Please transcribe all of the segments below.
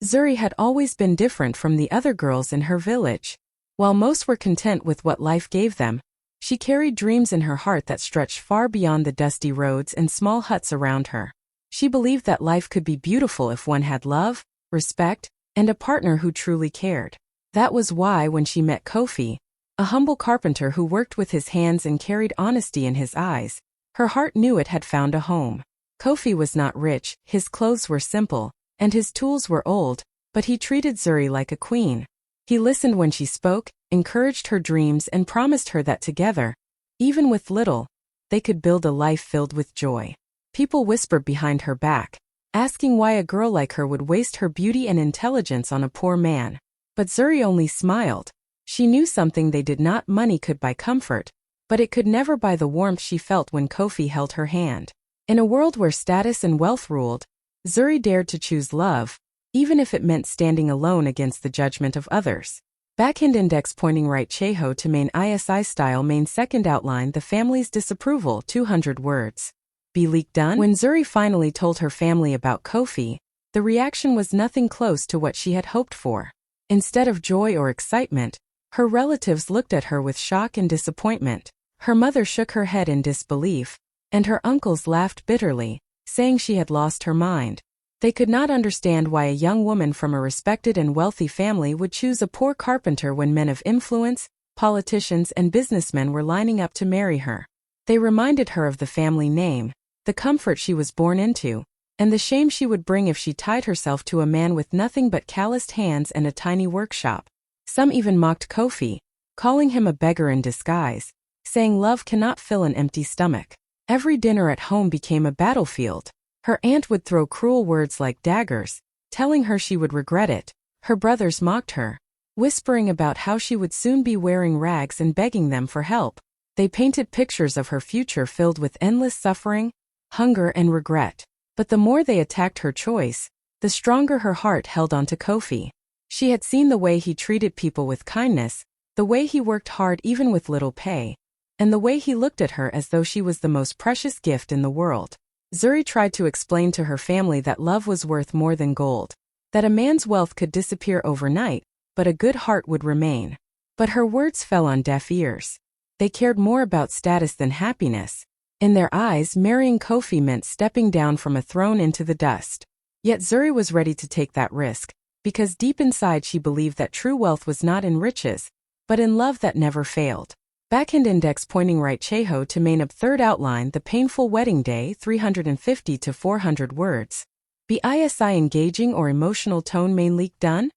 Zuri had always been different from the other girls in her village. While most were content with what life gave them, she carried dreams in her heart that stretched far beyond the dusty roads and small huts around her. She believed that life could be beautiful if one had love, respect, and a partner who truly cared. That was why when she met Kofi, a humble carpenter who worked with his hands and carried honesty in his eyes, her heart knew it had found a home. Kofi was not rich, his clothes were simple, and his tools were old, but he treated Zuri like a queen. He listened when she spoke, encouraged her dreams and promised her that together, even with little, they could build a life filled with joy. People whispered behind her back, asking why a girl like her would waste her beauty and intelligence on a poor man. But Zuri only smiled. She knew something they did not. Money could buy comfort, but it could never buy the warmth she felt when Kofi held her hand. In a world where status and wealth ruled, Zuri dared to choose love, even if it meant standing alone against the judgment of others. Backhand index pointing right Cheho to main ISI style main second outline the family's disapproval 200 words. Be leak done? When Zuri finally told her family about Kofi, the reaction was nothing close to what she had hoped for. Instead of joy or excitement, her relatives looked at her with shock and disappointment. Her mother shook her head in disbelief, and her uncles laughed bitterly, saying she had lost her mind. They could not understand why a young woman from a respected and wealthy family would choose a poor carpenter when men of influence, politicians and businessmen were lining up to marry her. They reminded her of the family name, the comfort she was born into, and the shame she would bring if she tied herself to a man with nothing but calloused hands and a tiny workshop. Some even mocked Kofi, calling him a beggar in disguise, saying love cannot fill an empty stomach. Every dinner at home became a battlefield. Her aunt would throw cruel words like daggers, telling her she would regret it. Her brothers mocked her, whispering about how she would soon be wearing rags and begging them for help. They painted pictures of her future filled with endless suffering, hunger and regret. But the more they attacked her choice, the stronger her heart held on to Kofi. She had seen the way he treated people with kindness, the way he worked hard even with little pay, and the way he looked at her as though she was the most precious gift in the world. Zuri tried to explain to her family that love was worth more than gold, that a man's wealth could disappear overnight, but a good heart would remain. But her words fell on deaf ears. They cared more about status than happiness. In their eyes, marrying Kofi meant stepping down from a throne into the dust. Yet Zuri was ready to take that risk, because deep inside she believed that true wealth was not in riches, but in love that never failed. Backhand index pointing right Cheho to main up third outline the painful wedding day 350 to 400 words. Be ISI engaging or emotional tone main leak done?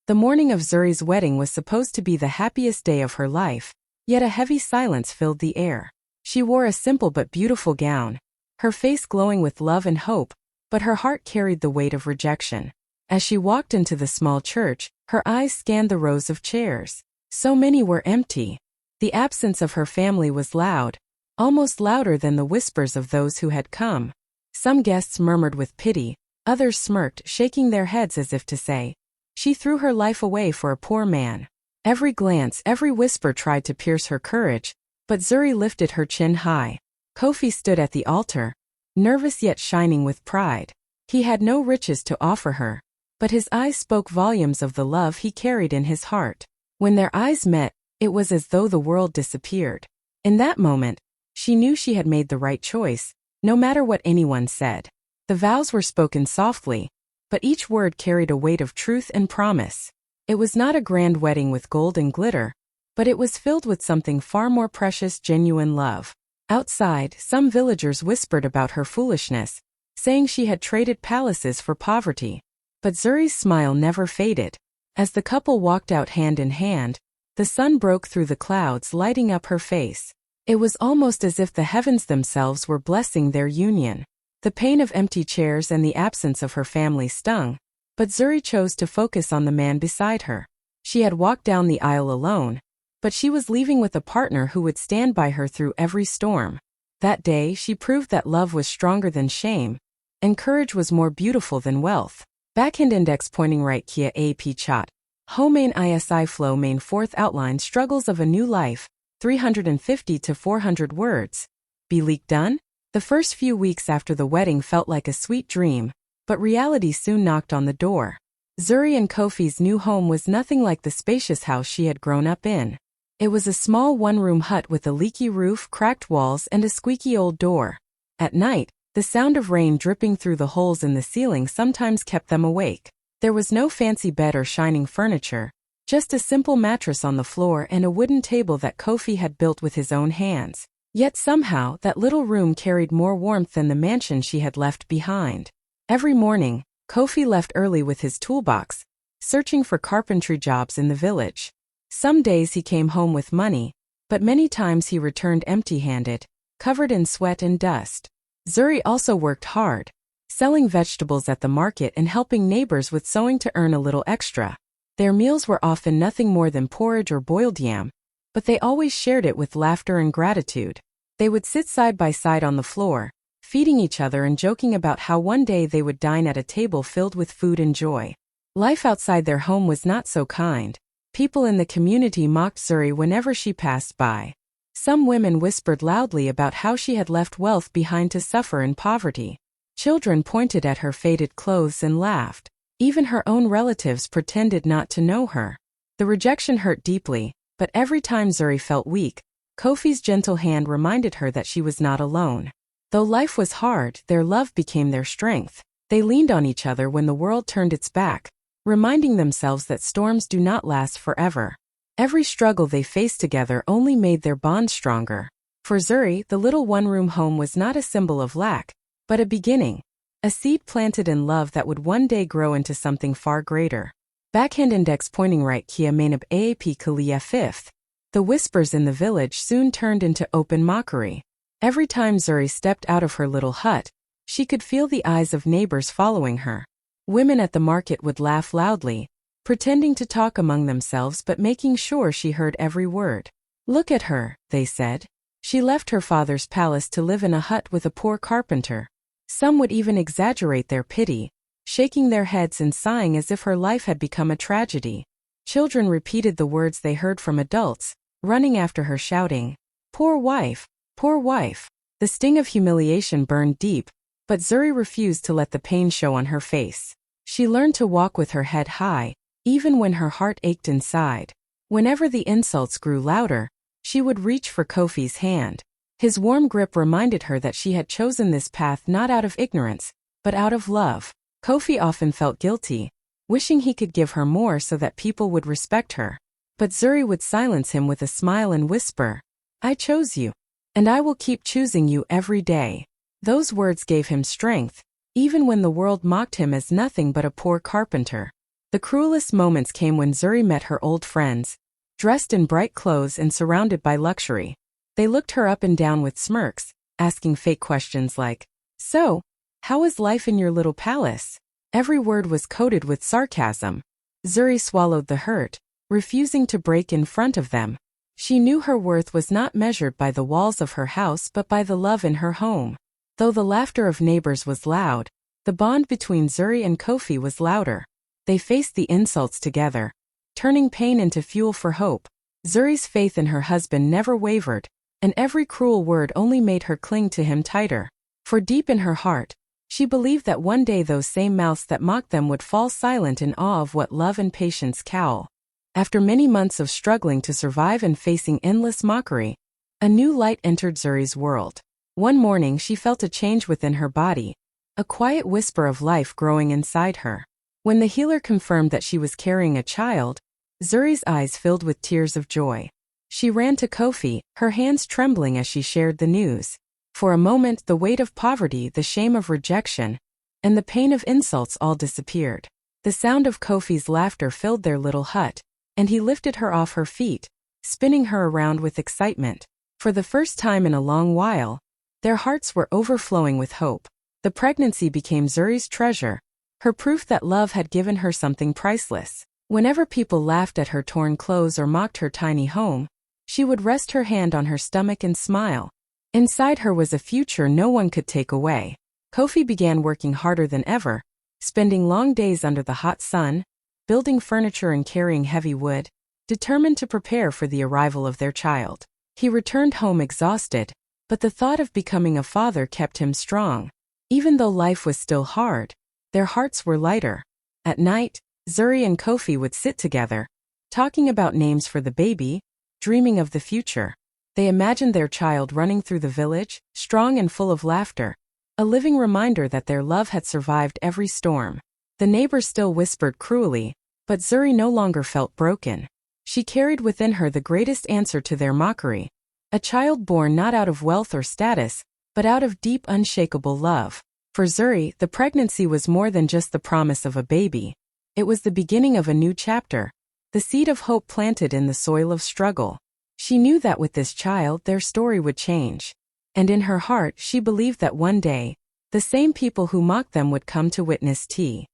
The morning of Zuri's wedding was supposed to be the happiest day of her life, yet a heavy silence filled the air. She wore a simple but beautiful gown, her face glowing with love and hope, but her heart carried the weight of rejection. As she walked into the small church, her eyes scanned the rows of chairs. So many were empty. The absence of her family was loud, almost louder than the whispers of those who had come. Some guests murmured with pity, others smirked, shaking their heads as if to say, "She threw her life away for a poor man." Every glance, every whisper tried to pierce her courage, but Zuri lifted her chin high. Kofi stood at the altar, nervous yet shining with pride. He had no riches to offer her, but his eyes spoke volumes of the love he carried in his heart. When their eyes met, it was as though the world disappeared. In that moment, she knew she had made the right choice, no matter what anyone said. The vows were spoken softly, but each word carried a weight of truth and promise. It was not a grand wedding with gold and glitter, but it was filled with something far more precious: genuine love. Outside, some villagers whispered about her foolishness, saying she had traded palaces for poverty. But Zuri's smile never faded. As the couple walked out hand in hand, the sun broke through the clouds, lighting up her face. It was almost as if the heavens themselves were blessing their union. The pain of empty chairs and the absence of her family stung, but Zuri chose to focus on the man beside her. She had walked down the aisle alone, but she was leaving with a partner who would stand by her through every storm. That day, she proved that love was stronger than shame, and courage was more beautiful than wealth. Backhand index pointing right Kia AP chat. Ho main ISI flow main fourth outline struggles of a new life, 350 to 400 words. Be leak done? The first few weeks after the wedding felt like a sweet dream, but reality soon knocked on the door. Zuri and Kofi's new home was nothing like the spacious house she had grown up in. It was a small one-room hut with a leaky roof, cracked walls, and a squeaky old door. At night, the sound of rain dripping through the holes in the ceiling sometimes kept them awake. There was no fancy bed or shining furniture, just a simple mattress on the floor and a wooden table that Kofi had built with his own hands. Yet somehow, that little room carried more warmth than the mansion she had left behind. Every morning, Kofi left early with his toolbox, searching for carpentry jobs in the village. Some days he came home with money, but many times he returned empty-handed, covered in sweat and dust. Zuri also worked hard, selling vegetables at the market and helping neighbors with sewing to earn a little extra. Their meals were often nothing more than porridge or boiled yam, but they always shared it with laughter and gratitude. They would sit side by side on the floor, feeding each other and joking about how one day they would dine at a table filled with food and joy. Life outside their home was not so kind. People in the community mocked Zuri whenever she passed by. Some women whispered loudly about how she had left wealth behind to suffer in poverty. Children pointed at her faded clothes and laughed. Even her own relatives pretended not to know her. The rejection hurt deeply, but every time Zuri felt weak, Kofi's gentle hand reminded her that she was not alone. Though life was hard, their love became their strength. They leaned on each other when the world turned its back, reminding themselves that storms do not last forever. Every struggle they faced together only made their bond stronger. For Zuri, the little one-room home was not a symbol of lack, but a beginning, a seed planted in love that would one day grow into something far greater. Backhand index pointing right Kia Mainab Aap Kalia 5th. The whispers in the village soon turned into open mockery. Every time Zuri stepped out of her little hut, she could feel the eyes of neighbors following her. Women at the market would laugh loudly, pretending to talk among themselves but making sure she heard every word. "Look at her," they said. "She left her father's palace to live in a hut with a poor carpenter." Some would even exaggerate their pity, shaking their heads and sighing as if her life had become a tragedy. Children repeated the words they heard from adults, running after her shouting, "Poor wife! Poor wife!" The sting of humiliation burned deep, but Zuri refused to let the pain show on her face. She learned to walk with her head high, even when her heart ached inside. Whenever the insults grew louder, she would reach for Kofi's hand. His warm grip reminded her that she had chosen this path not out of ignorance, but out of love. Kofi often felt guilty, wishing he could give her more so that people would respect her. But Zuri would silence him with a smile and whisper, "I chose you, and I will keep choosing you every day." Those words gave him strength, even when the world mocked him as nothing but a poor carpenter. The cruelest moments came when Zuri met her old friends, dressed in bright clothes and surrounded by luxury. They looked her up and down with smirks, asking fake questions like, "So, how is life in your little palace?" Every word was coated with sarcasm. Zuri swallowed the hurt, refusing to break in front of them. She knew her worth was not measured by the walls of her house but by the love in her home. Though the laughter of neighbors was loud, the bond between Zuri and Kofi was louder. They faced the insults together, turning pain into fuel for hope. Zuri's faith in her husband never wavered, and every cruel word only made her cling to him tighter. For deep in her heart, she believed that one day those same mouths that mocked them would fall silent in awe of what love and patience cowl. After many months of struggling to survive and facing endless mockery, a new light entered Zuri's world. One morning she felt a change within her body, a quiet whisper of life growing inside her. When the healer confirmed that she was carrying a child, Zuri's eyes filled with tears of joy. She ran to Kofi, her hands trembling as she shared the news. For a moment the weight of poverty, the shame of rejection, and the pain of insults all disappeared. The sound of Kofi's laughter filled their little hut, and he lifted her off her feet, spinning her around with excitement. For the first time in a long while, their hearts were overflowing with hope. The pregnancy became Zuri's treasure, her proof that love had given her something priceless. Whenever people laughed at her torn clothes or mocked her tiny home, she would rest her hand on her stomach and smile. Inside her was a future no one could take away. Kofi began working harder than ever, spending long days under the hot sun, building furniture and carrying heavy wood, determined to prepare for the arrival of their child. He returned home exhausted, but the thought of becoming a father kept him strong. Even though life was still hard, their hearts were lighter. At night, Zuri and Kofi would sit together, talking about names for the baby, dreaming of the future. They imagined their child running through the village, strong and full of laughter, a living reminder that their love had survived every storm. The neighbors still whispered cruelly, but Zuri no longer felt broken. She carried within her the greatest answer to their mockery, a child born not out of wealth or status, but out of deep, unshakable love. For Zuri, the pregnancy was more than just the promise of a baby. It was the beginning of a new chapter, the seed of hope planted in the soil of struggle. She knew that with this child their story would change. And in her heart she believed that one day, the same people who mocked them would come to witness tea.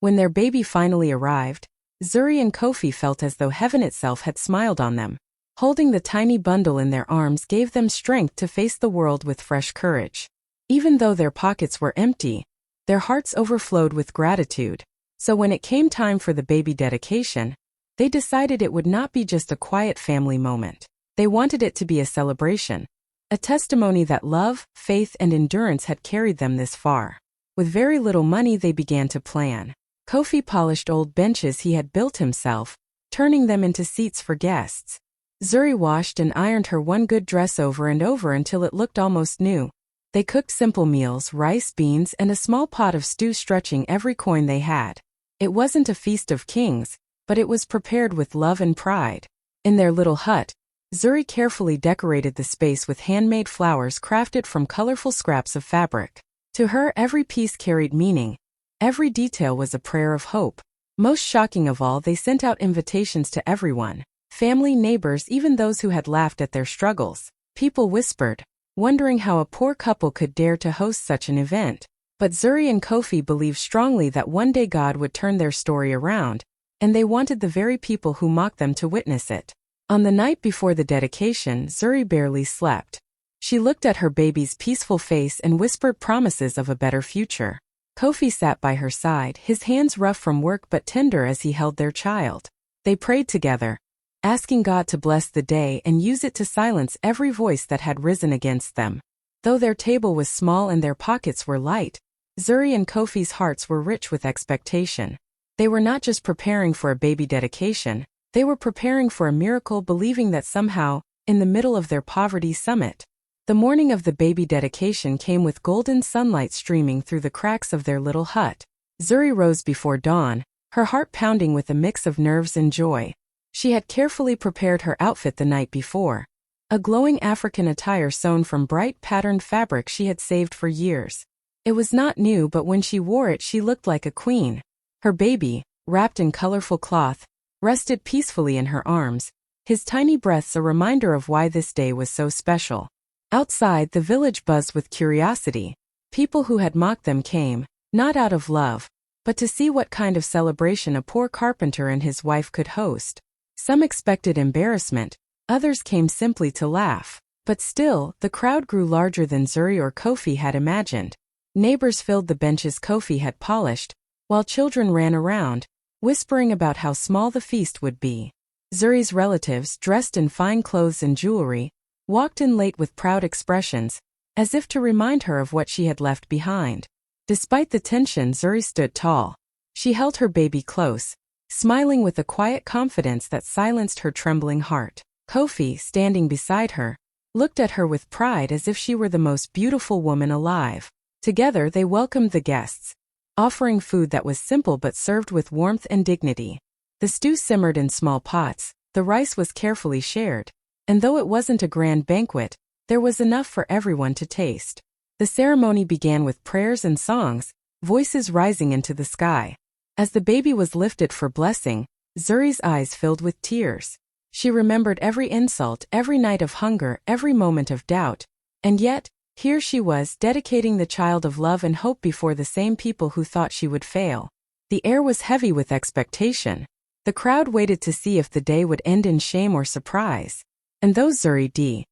When their baby finally arrived, Zuri and Kofi felt as though heaven itself had smiled on them. Holding the tiny bundle in their arms gave them strength to face the world with fresh courage. Even though their pockets were empty, their hearts overflowed with gratitude. So when it came time for the baby dedication, they decided it would not be just a quiet family moment. They wanted it to be a celebration, a testimony that love, faith, and endurance had carried them this far. With very little money they began to plan. Kofi polished old benches he had built himself, turning them into seats for guests. Zuri washed and ironed her one good dress over and over until it looked almost new. They cooked simple meals, rice, beans, and a small pot of stew, stretching every coin they had. It wasn't a feast of kings, but it was prepared with love and pride. In their little hut, Zuri carefully decorated the space with handmade flowers crafted from colorful scraps of fabric. To her, every piece carried meaning. Every detail was a prayer of hope. Most shocking of all, they sent out invitations to everyone. Family, neighbors, even those who had laughed at their struggles. People whispered, wondering how a poor couple could dare to host such an event. But Zuri and Kofi believed strongly that one day God would turn their story around, and they wanted the very people who mocked them to witness it. On the night before the dedication, Zuri barely slept. She looked at her baby's peaceful face and whispered promises of a better future. Kofi sat by her side, his hands rough from work but tender as he held their child. They prayed together, asking God to bless the day and use it to silence every voice that had risen against them. Though their table was small and their pockets were light, Zuri and Kofi's hearts were rich with expectation. They were not just preparing for a baby dedication, they were preparing for a miracle, believing that somehow, in the middle of their poverty summit, the morning of the baby dedication came with golden sunlight streaming through the cracks of their little hut. Zuri rose before dawn, her heart pounding with a mix of nerves and joy. She had carefully prepared her outfit the night before, a glowing African attire sewn from bright patterned fabric she had saved for years. It was not new, but when she wore it she looked like a queen. Her baby, wrapped in colorful cloth, rested peacefully in her arms, his tiny breaths a reminder of why this day was so special. Outside, the village buzzed with curiosity. People who had mocked them came, not out of love, but to see what kind of celebration a poor carpenter and his wife could host. Some expected embarrassment, others came simply to laugh. But still, the crowd grew larger than Zuri or Kofi had imagined. Neighbors filled the benches Kofi had polished, while children ran around, whispering about how small the feast would be. Zuri's relatives, dressed in fine clothes and jewelry, walked in late with proud expressions, as if to remind her of what she had left behind. Despite the tension, Zuri stood tall. She held her baby close, smiling with a quiet confidence that silenced her trembling heart. Kofi, standing beside her, looked at her with pride as if she were the most beautiful woman alive. Together they welcomed the guests, offering food that was simple but served with warmth and dignity. The stew simmered in small pots, the rice was carefully shared, and though it wasn't a grand banquet, there was enough for everyone to taste. The ceremony began with prayers and songs, voices rising into the sky. As the baby was lifted for blessing, Zuri's eyes filled with tears. She remembered every insult, every night of hunger, every moment of doubt, and yet, here she was, dedicating the child of love and hope before the same people who thought she would fail. The air was heavy with expectation. The crowd waited to see if the day would end in shame or surprise. And though the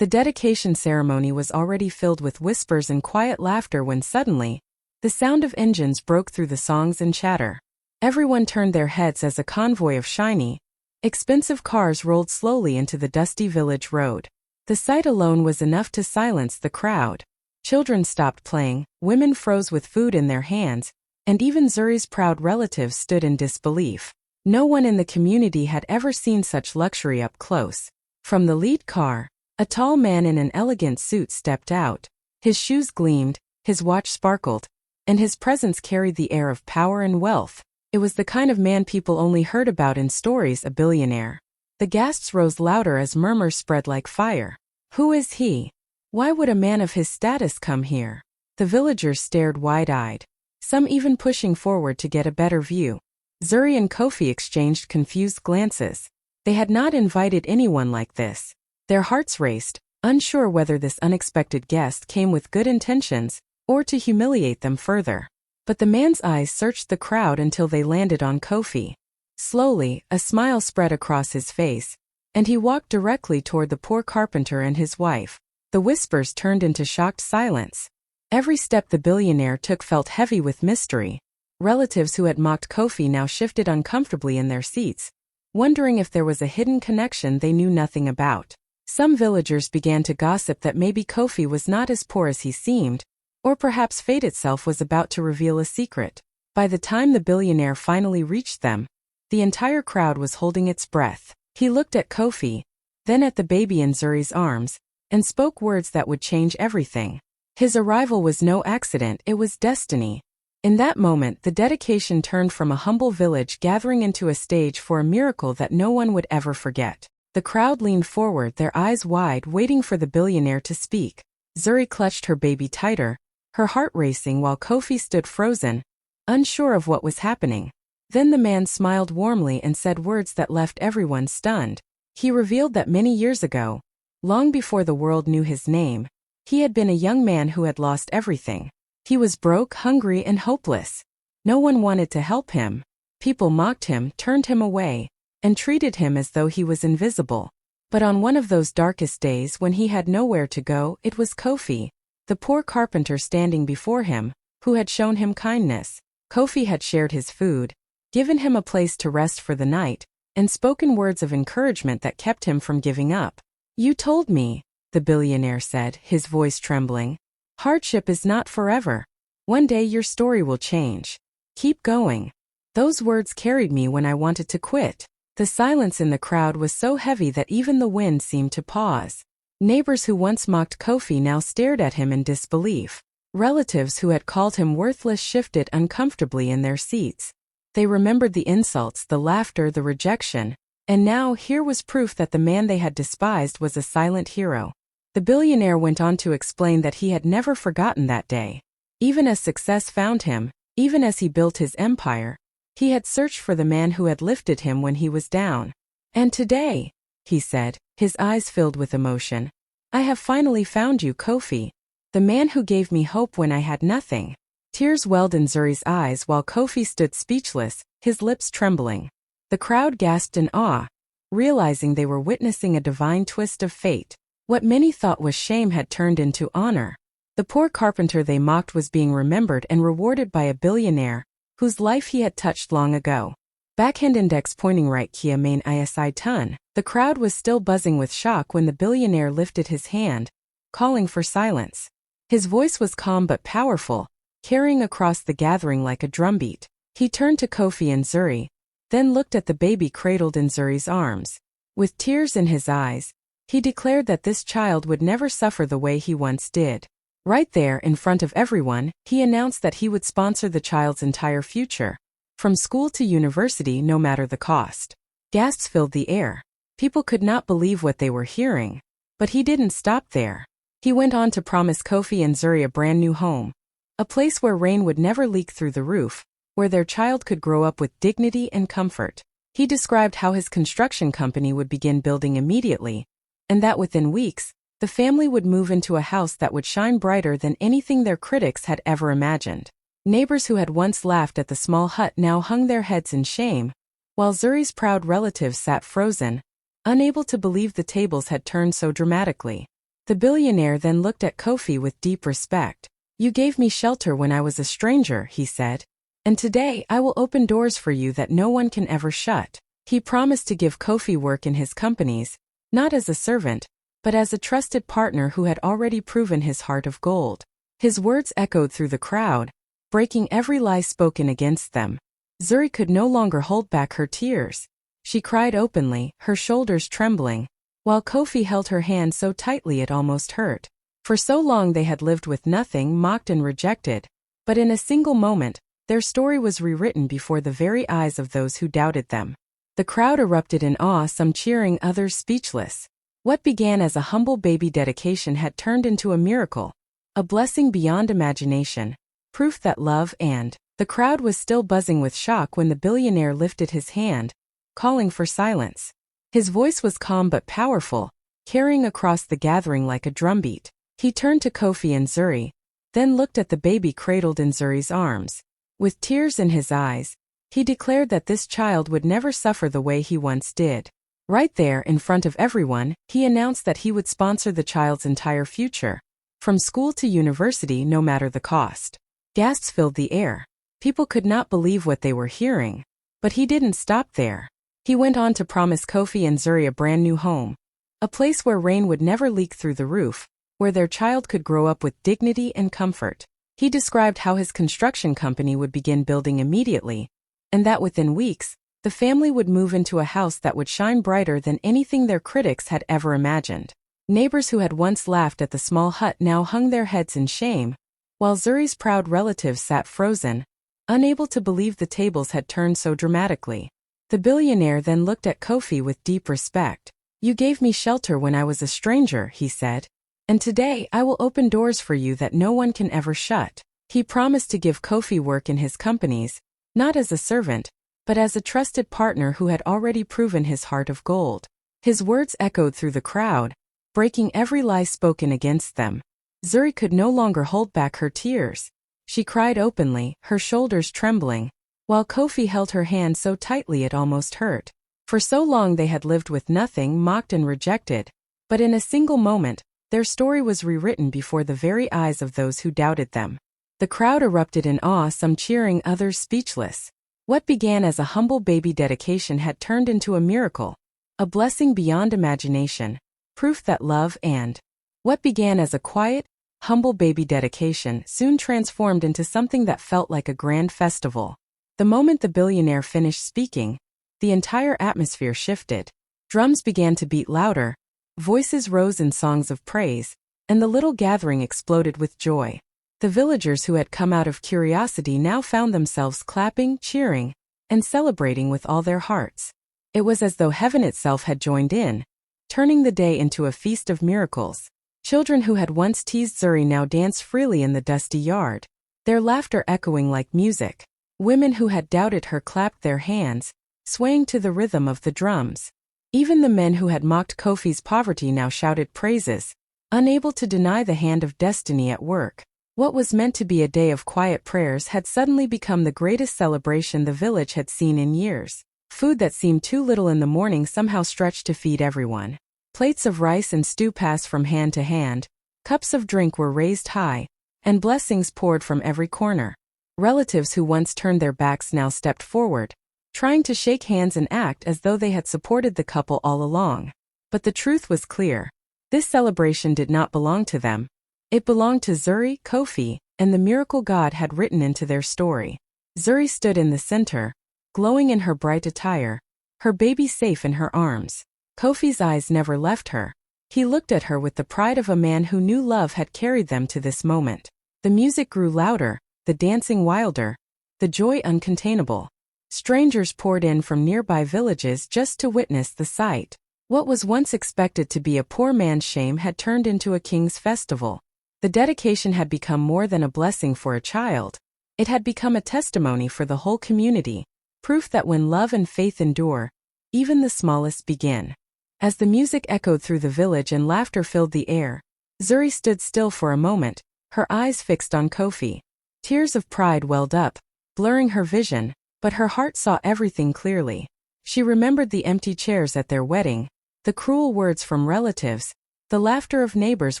dedication ceremony was already filled with whispers and quiet laughter when suddenly, the sound of engines broke through the songs and chatter. Everyone turned their heads as a convoy of shiny, expensive cars rolled slowly into the dusty village road. The sight alone was enough to silence the crowd. Children stopped playing, women froze with food in their hands, and even Zuri's proud relatives stood in disbelief. No one in the community had ever seen such luxury up close. From the lead car, a tall man in an elegant suit stepped out. His shoes gleamed, his watch sparkled, and his presence carried the air of power and wealth. It was the kind of man people only heard about in stories, a billionaire. The gasps rose louder as murmurs spread like fire. Who is he? Why would a man of his status come here? The villagers stared wide-eyed, some even pushing forward to get a better view. Zuri and Kofi exchanged confused glances. They had not invited anyone like this. Their hearts raced, unsure whether this unexpected guest came with good intentions or to humiliate them further. But the man's eyes searched the crowd until they landed on Kofi. Slowly, a smile spread across his face, and he walked directly toward the poor carpenter and his wife. The whispers turned into shocked silence. Every step the billionaire took felt heavy with mystery. Relatives who had mocked Kofi now shifted uncomfortably in their seats, wondering if there was a hidden connection they knew nothing about. Some villagers began to gossip that maybe Kofi was not as poor as he seemed, or perhaps fate itself was about to reveal a secret. By the time the billionaire finally reached them, the entire crowd was holding its breath. He looked at Kofi, then at the baby in Zuri's arms, and spoke words that would change everything. His arrival was no accident, it was destiny. In that moment, the dedication turned from a humble village gathering into a stage for a miracle that no one would ever forget. The crowd leaned forward, their eyes wide, waiting for the billionaire to speak. Zuri clutched her baby tighter, her heart racing while Kofi stood frozen, unsure of what was happening. Then the man smiled warmly and said words that left everyone stunned. He revealed that many years ago, long before the world knew his name, he had been a young man who had lost everything. He was broke, hungry, and hopeless. No one wanted to help him. People mocked him, turned him away, and treated him as though he was invisible. But on one of those darkest days when he had nowhere to go, it was Kofi, the poor carpenter standing before him, who had shown him kindness. Kofi had shared his food, given him a place to rest for the night, and spoken words of encouragement that kept him from giving up. "You told me," the billionaire said, his voice trembling. "Hardship is not forever. One day your story will change. Keep going." Those words carried me when I wanted to quit. The silence in the crowd was so heavy that even the wind seemed to pause. Neighbors who once mocked Kofi now stared at him in disbelief. Relatives who had called him worthless shifted uncomfortably in their seats. They remembered the insults, the laughter, the rejection, and now here was proof that the man they had despised was a silent hero. The billionaire went on to explain that he had never forgotten that day. Even as success found him, even as he built his empire, he had searched for the man who had lifted him when he was down. "And today," he said, his eyes filled with emotion, "I have finally found you, Kofi. The man who gave me hope when I had nothing." Tears welled in Zuri's eyes while Kofi stood speechless, his lips trembling. The crowd gasped in awe, realizing they were witnessing a divine twist of fate. What many thought was shame had turned into honor. The poor carpenter they mocked was being remembered and rewarded by a billionaire, whose life he had touched long ago. Backhand index pointing right kia main isi ton. The crowd was still buzzing with shock when the billionaire lifted his hand, calling for silence. His voice was calm but powerful, carrying across the gathering like a drumbeat. He turned to Kofi and Zuri, then looked at the baby cradled in Zuri's arms. With tears in his eyes, he declared that this child would never suffer the way he once did. Right there, in front of everyone, he announced that he would sponsor the child's entire future, from school to university, no matter the cost. Gasps filled the air. People could not believe what they were hearing. But he didn't stop there. He went on to promise Kofi and Zuri a brand new home, a place where rain would never leak through the roof, where their child could grow up with dignity and comfort. He described how his construction company would begin building immediately, and that within weeks, the family would move into a house that would shine brighter than anything their critics had ever imagined. Neighbors who had once laughed at the small hut now hung their heads in shame, while Zuri's proud relatives sat frozen, unable to believe the tables had turned so dramatically. The billionaire then looked at Kofi with deep respect. "You gave me shelter when I was a stranger," he said, "and today I will open doors for you that no one can ever shut." He promised to give Kofi work in his companies, not as a servant, but as a trusted partner who had already proven his heart of gold. His words echoed through the crowd, breaking every lie spoken against them. Zuri could no longer hold back her tears. She cried openly, her shoulders trembling, while Kofi held her hand so tightly it almost hurt. For so long they had lived with nothing, mocked and rejected. But in a single moment, their story was rewritten before the very eyes of those who doubted them. The crowd erupted in awe, some cheering, others speechless. What began as a humble baby dedication had turned into a miracle, a blessing beyond imagination, proof that love and... The crowd was still buzzing with shock when the billionaire lifted his hand, calling for silence. His voice was calm but powerful, carrying across the gathering like a drumbeat. He turned to Kofi and Zuri, then looked at the baby cradled in Zuri's arms. With tears in his eyes, he declared that this child would never suffer the way he once did. Right there, in front of everyone, he announced that he would sponsor the child's entire future, from school to university, no matter the cost. Gasps filled the air. People could not believe what they were hearing. But he didn't stop there. He went on to promise Kofi and Zuri a brand new home, a place where rain would never leak through the roof, where their child could grow up with dignity and comfort. He described how his construction company would begin building immediately, and that within weeks, the family would move into a house that would shine brighter than anything their critics had ever imagined. Neighbors who had once laughed at the small hut now hung their heads in shame, while Zuri's proud relatives sat frozen, unable to believe the tables had turned so dramatically. The billionaire then looked at Kofi with deep respect. "You gave me shelter when I was a stranger," he said. "And today I will open doors for you that no one can ever shut." He promised to give Kofi work in his companies, not as a servant, but as a trusted partner who had already proven his heart of gold. His words echoed through the crowd, breaking every lie spoken against them. Zuri could no longer hold back her tears. She cried openly, her shoulders trembling, while Kofi held her hand so tightly it almost hurt. For so long they had lived with nothing, mocked and rejected. But in a single moment, their story was rewritten before the very eyes of those who doubted them. The crowd erupted in awe, some cheering, others speechless. What began as a humble baby dedication had turned into a miracle, a blessing beyond imagination, proof that love and... What began as a quiet, humble baby dedication soon transformed into something that felt like a grand festival. The moment the billionaire finished speaking, the entire atmosphere shifted. Drums began to beat louder, voices rose in songs of praise, and the little gathering exploded with joy. The villagers who had come out of curiosity now found themselves clapping, cheering, and celebrating with all their hearts. It was as though heaven itself had joined in, turning the day into a feast of miracles. Children who had once teased Zuri now danced freely in the dusty yard, their laughter echoing like music. Women who had doubted her clapped their hands, swaying to the rhythm of the drums. Even the men who had mocked Kofi's poverty now shouted praises, unable to deny the hand of destiny at work. What was meant to be a day of quiet prayers had suddenly become the greatest celebration the village had seen in years. Food that seemed too little in the morning somehow stretched to feed everyone. Plates of rice and stew passed from hand to hand, cups of drink were raised high, and blessings poured from every corner. Relatives who once turned their backs now stepped forward, trying to shake hands and act as though they had supported the couple all along. But the truth was clear. This celebration did not belong to them. It belonged to Zuri, Kofi, and the miracle God had written into their story. Zuri stood in the center, glowing in her bright attire, her baby safe in her arms. Kofi's eyes never left her. He looked at her with the pride of a man who knew love had carried them to this moment. The music grew louder, the dancing wilder, the joy uncontainable. Strangers poured in from nearby villages just to witness the sight. What was once expected to be a poor man's shame had turned into a king's festival. The dedication had become more than a blessing for a child. It had become a testimony for the whole community, proof that when love and faith endure, even the smallest begin. As the music echoed through the village and laughter filled the air, Zuri stood still for a moment, her eyes fixed on Kofi. Tears of pride welled up, blurring her vision, but her heart saw everything clearly. She remembered the empty chairs at their wedding, the cruel words from relatives, the laughter of neighbors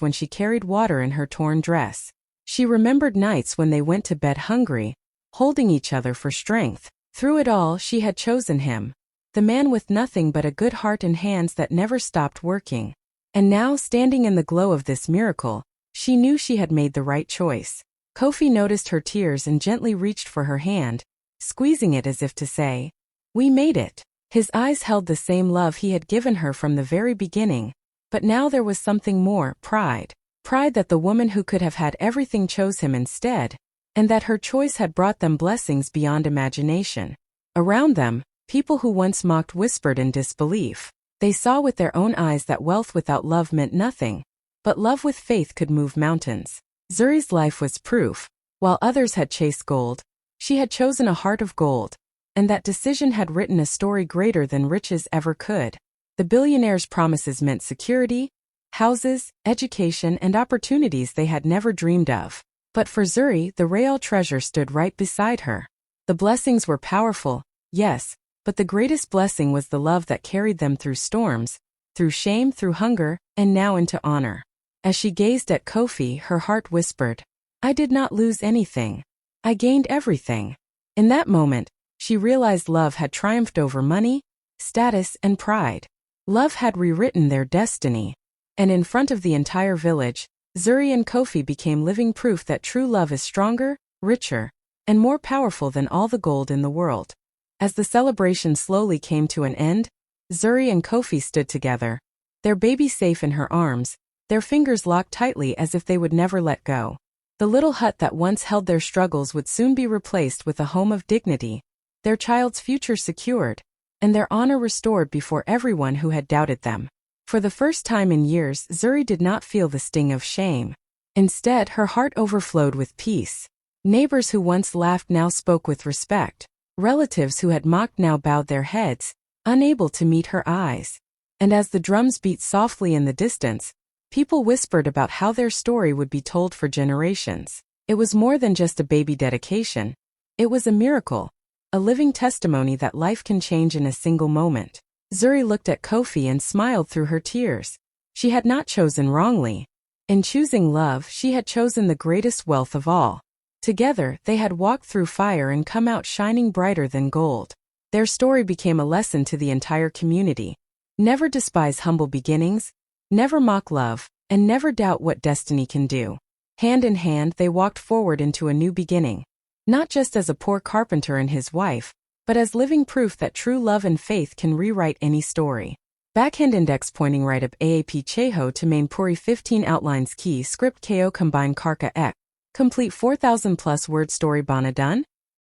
when she carried water in her torn dress. She remembered nights when they went to bed hungry, holding each other for strength. Through it all, she had chosen him. The man with nothing but a good heart and hands that never stopped working. And now, standing in the glow of this miracle, she knew she had made the right choice. Kofi noticed her tears and gently reached for her hand, squeezing it as if to say, "We made it." His eyes held the same love he had given her from the very beginning, but now there was something more, pride. Pride that the woman who could have had everything chose him instead, and that her choice had brought them blessings beyond imagination. Around them, people who once mocked whispered in disbelief. They saw with their own eyes that wealth without love meant nothing, but love with faith could move mountains. Zuri's life was proof. While others had chased gold, she had chosen a heart of gold, and that decision had written a story greater than riches ever could. The billionaire's promises meant security, houses, education, and opportunities they had never dreamed of. But for Zuri, the real treasure stood right beside her. The blessings were powerful, yes, but the greatest blessing was the love that carried them through storms, through shame, through hunger, and now into honor. As she gazed at Kofi, her heart whispered, "I did not lose anything. I gained everything." In that moment, she realized love had triumphed over money, status, and pride. Love had rewritten their destiny. And in front of the entire village, Zuri and Kofi became living proof that true love is stronger, richer, and more powerful than all the gold in the world. As the celebration slowly came to an end, Zuri and Kofi stood together, their baby safe in her arms, their fingers locked tightly as if they would never let go. The little hut that once held their struggles would soon be replaced with a home of dignity, their child's future secured, and their honor restored before everyone who had doubted them. For the first time in years, Zuri did not feel the sting of shame. Instead, her heart overflowed with peace. Neighbors who once laughed now spoke with respect. Relatives who had mocked now bowed their heads, unable to meet her eyes. And as the drums beat softly in the distance, people whispered about how their story would be told for generations. It was more than just a baby dedication. It was a miracle, a living testimony that life can change in a single moment. Zuri looked at Kofi and smiled through her tears. She had not chosen wrongly. In choosing love, she had chosen the greatest wealth of all. Together, they had walked through fire and come out shining brighter than gold. Their story became a lesson to the entire community. Never despise humble beginnings, never mock love, and never doubt what destiny can do. Hand in hand, they walked forward into a new beginning. Not just as a poor carpenter and his wife, but as living proof that true love and faith can rewrite any story. Backhand index pointing right up AAP Cheho to main Puri 15 outlines key script KO combine Karka Ek. Complete 4,000 plus word story Bana done?